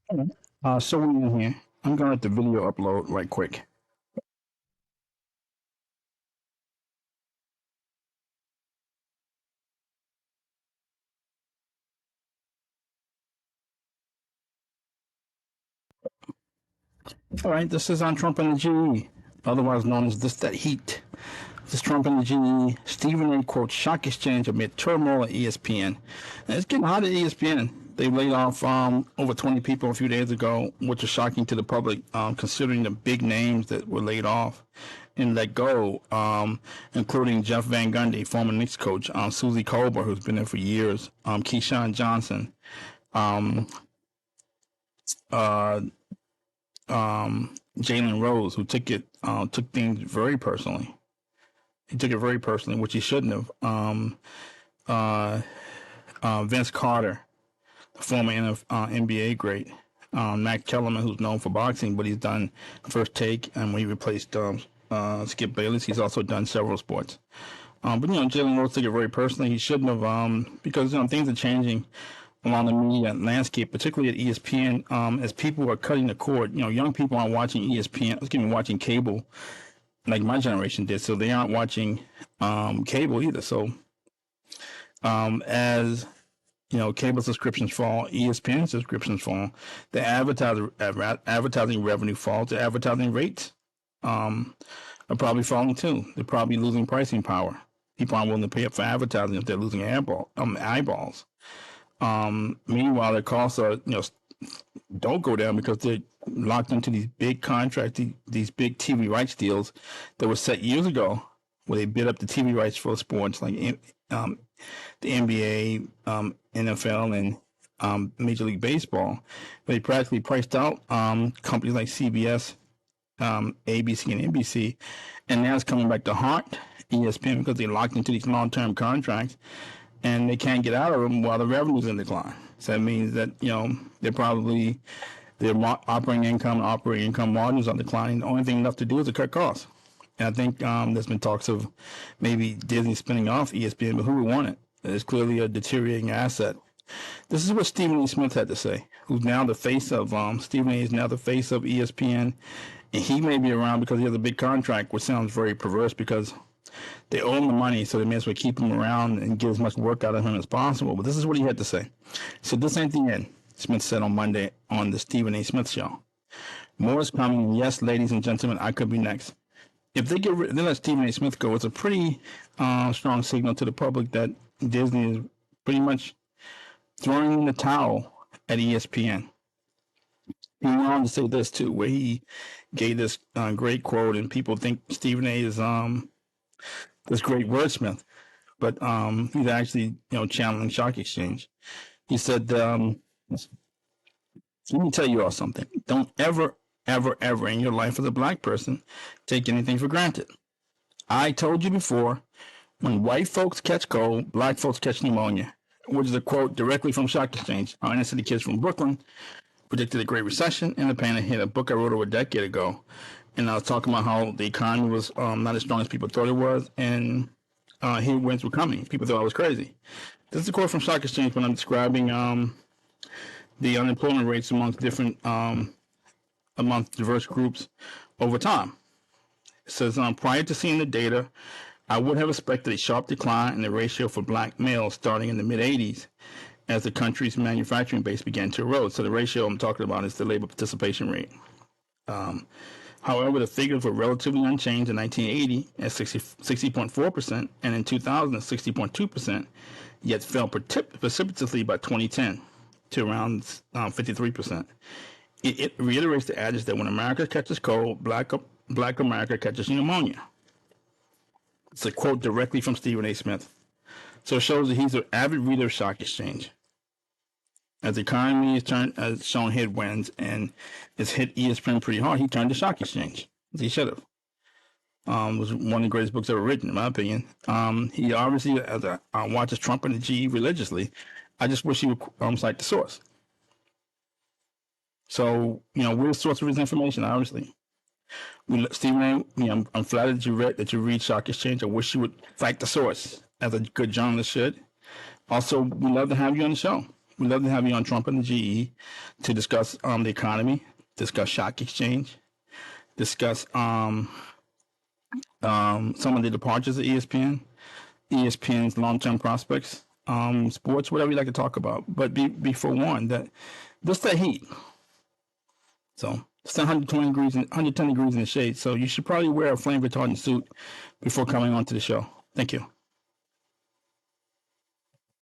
So we're in here. I'm gonna let the video upload right quick. All right, this is on Trump and the GE, otherwise known as This That Heat. This is Trump and the GE. Stephen A. quotes shock exchange amid turmoil at ESPN. And it's getting hot at ESPN. They laid off over 20 people a few days ago, which is shocking to the public, considering the big names that were laid off and let go, including Jeff Van Gundy, former Knicks coach, Susie Colbert, who's been there for years, Keyshawn Johnson, um, uh, Jalen Rose, who took things very personally. He took it very personally, which he shouldn't have. Uh, Vince Carter, the former NBA great. Matt Kellerman, who's known for boxing, but he's done First Take, and when he replaced Skip Bayless, he's also done several sports. But Jalen Rose took it very personally. He shouldn't have, because things are changing along the media landscape, particularly at ESPN, as people are cutting the cord. Young people aren't watching ESPN, watching cable like my generation did, so they aren't watching cable either. So as cable subscriptions fall, ESPN subscriptions fall, the advertising revenue falls, the advertising rates are probably falling too. They're probably losing pricing power. People aren't willing to pay up for advertising if they're losing eyeballs. Meanwhile, their costs are don't go down because they're locked into these big contracts, these big TV rights deals that were set years ago, where they bid up the TV rights for sports like the NBA, NFL, and Major League Baseball. They practically priced out companies like CBS, ABC, and NBC, and now it's coming back to haunt ESPN because they're locked into these long-term contracts and they can't get out of them while the revenue's in decline. So that means that they're probably their operating income margins are declining. The only thing left to do is to cut costs. And I think there's been talks of maybe Disney spinning off ESPN, but who would want it? It's clearly a deteriorating asset. This is what Stephen A. Smith had to say, who's now the face of Stephen A. is now the face of ESPN, and he may be around because he has a big contract, which sounds very perverse because they owe him the money, so they may as well keep him around and get as much work out of him as possible. But this is what he had to say. So this ain't the end, Smith said on Monday on the Stephen A. Smith Show. More is coming. Yes, ladies and gentlemen, I could be next. If they let Stephen A. Smith go, it's a pretty strong signal to the public that Disney is pretty much throwing in the towel at ESPN. He went on to say this too, where he gave this great quote, and people think Stephen A. is this great wordsmith, but he's actually channeling Shock Exchange. He said, "Let me tell you all something. Don't ever, ever, ever in your life as a black person take anything for granted. I told you before, when white folks catch cold, black folks catch pneumonia," which is a quote directly from Shock Exchange. Our inner city kids from Brooklyn predicted a Great Recession and the panic hit, a book I wrote over a decade ago. And I was talking about how the economy was not as strong as people thought it was, and headwinds were coming. People thought I was crazy. This is a quote from Stock Exchange when I'm describing the unemployment rates amongst different amongst diverse groups over time. It says, prior to seeing the data, I would have expected a sharp decline in the ratio for black males starting in the mid 80s as the country's manufacturing base began to erode. So the ratio I'm talking about is the labor participation rate. However, the figures were relatively unchanged in 1980 at 60.4% and in 2000 at 60.2%, yet fell precipitously by 2010 to around 53%. It reiterates the adage that when America catches cold, black America catches pneumonia. It's a quote directly from Stephen A. Smith. So it shows that he's an avid reader of Stock Exchange. As the economy has shown headwinds and it's hit ESPN pretty hard, he turned to Stock Exchange, as he should have. It was one of the greatest books ever written, in my opinion. He obviously, as watches Trump and the GE religiously, I just wish he would cite the source. So, we're the source of his information, obviously. Stephen A., I'm flattered that you read Stock Exchange. I wish you would cite the source, as a good journalist should. Also, we love to have you on the show. We'd love to have you on Trump and the GE to discuss the economy, discuss shock exchange, discuss some of the departures of ESPN, ESPN's long-term prospects, sports, whatever you like to talk about. But be forewarned that just that heat. So it's 120 degrees, 110 degrees in the shade. So you should probably wear a flame retardant suit before coming onto the show. Thank you.